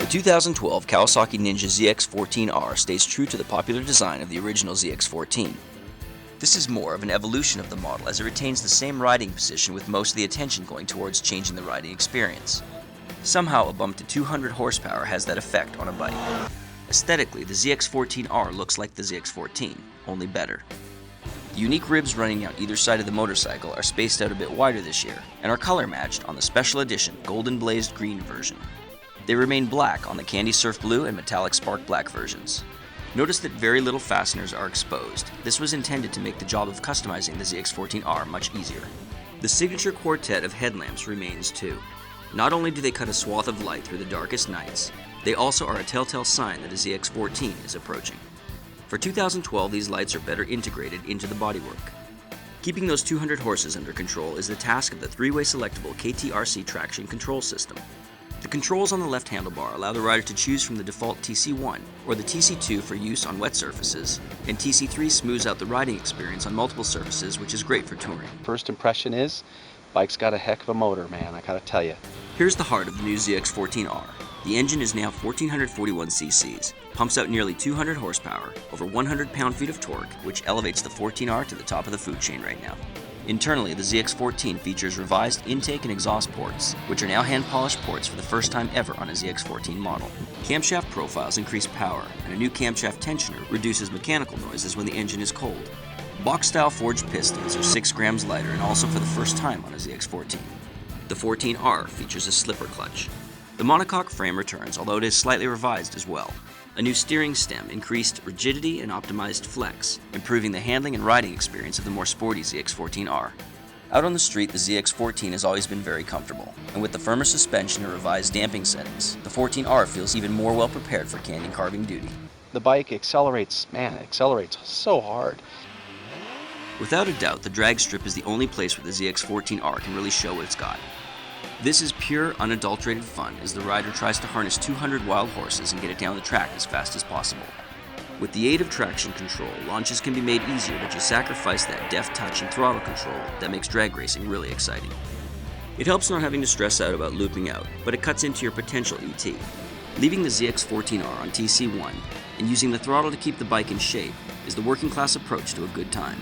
The 2012 Kawasaki Ninja ZX-14R stays true to the popular design of the original ZX-14. This is more of an evolution of the model as it retains the same riding position with most of the attention going towards changing the riding experience. Somehow a bump to 200 horsepower has that effect on a bike. Aesthetically, the ZX-14R looks like the ZX-14, only better. The unique ribs running out either side of the motorcycle are spaced out a bit wider this year and are color matched on the special edition golden blazed green version. They remain black on the Candy Surf Blue and Metallic Spark Black versions. Notice that very little fasteners are exposed. This was intended to make the job of customizing the ZX-14R much easier. The signature quartet of headlamps remains too. Not only do they cut a swath of light through the darkest nights, they also are a telltale sign that a ZX-14 is approaching. For 2012, these lights are better integrated into the bodywork. Keeping those 200 horses under control is the task of the three-way selectable KTRC traction control system. The controls on the left handlebar allow the rider to choose from the default TC1 or the TC2 for use on wet surfaces, and TC3 smooths out the riding experience on multiple surfaces, which is great for touring. First impression is, bike's got a heck of a motor, man, I gotta tell you. Here's the heart of the new ZX-14R. The engine is now 1441 cc's, pumps out nearly 200 horsepower, over 100 pound-feet of torque, which elevates the 14R to the top of the food chain right now. Internally, the ZX-14 features revised intake and exhaust ports, which are now hand-polished ports for the first time ever on a ZX-14 model. Camshaft profiles increase power, and a new camshaft tensioner reduces mechanical noises when the engine is cold. Box-style forged pistons are 6 grams lighter and also for the first time on a ZX-14. The 14R features a slipper clutch. The monocoque frame returns, although it is slightly revised as well. A new steering stem increased rigidity and optimized flex, improving the handling and riding experience of the more sporty ZX-14R. Out on the street, the ZX-14 has always been very comfortable, and with the firmer suspension and revised damping settings, the 14R feels even more well prepared for canyon carving duty. The bike accelerates, man, it accelerates so hard. Without a doubt, the drag strip is the only place where the ZX-14R can really show what it's got. This is pure, unadulterated fun as the rider tries to harness 200 wild horses and get it down the track as fast as possible. With the aid of traction control, launches can be made easier, but you sacrifice that deft touch and throttle control that makes drag racing really exciting. It helps not having to stress out about looping out, but it cuts into your potential ET. Leaving the ZX-14R on TC1 and using the throttle to keep the bike in shape is the working class approach to a good time.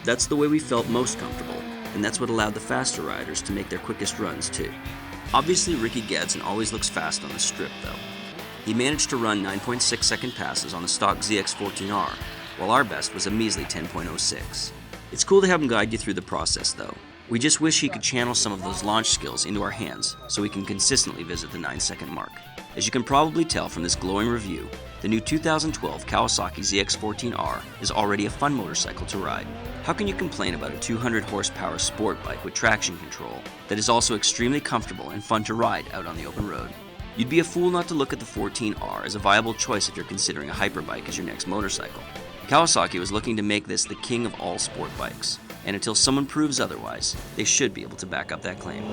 That's the way we felt most comfortable, and that's what allowed the faster riders to make their quickest runs too. Obviously, Rickey Gadson always looks fast on the strip though. He managed to run 9.6 second passes on the stock ZX-14R, while our best was a measly 10.06. It's cool to have him guide you through the process though. We just wish he could channel some of those launch skills into our hands so we can consistently visit the 9-second mark. As you can probably tell from this glowing review, the new 2012 Kawasaki ZX-14R is already a fun motorcycle to ride. How can you complain about a 200 horsepower sport bike with traction control that is also extremely comfortable and fun to ride out on the open road? You'd be a fool not to look at the 14R as a viable choice if you're considering a hyperbike as your next motorcycle. Kawasaki was looking to make this the king of all sport bikes, and until someone proves otherwise, they should be able to back up that claim.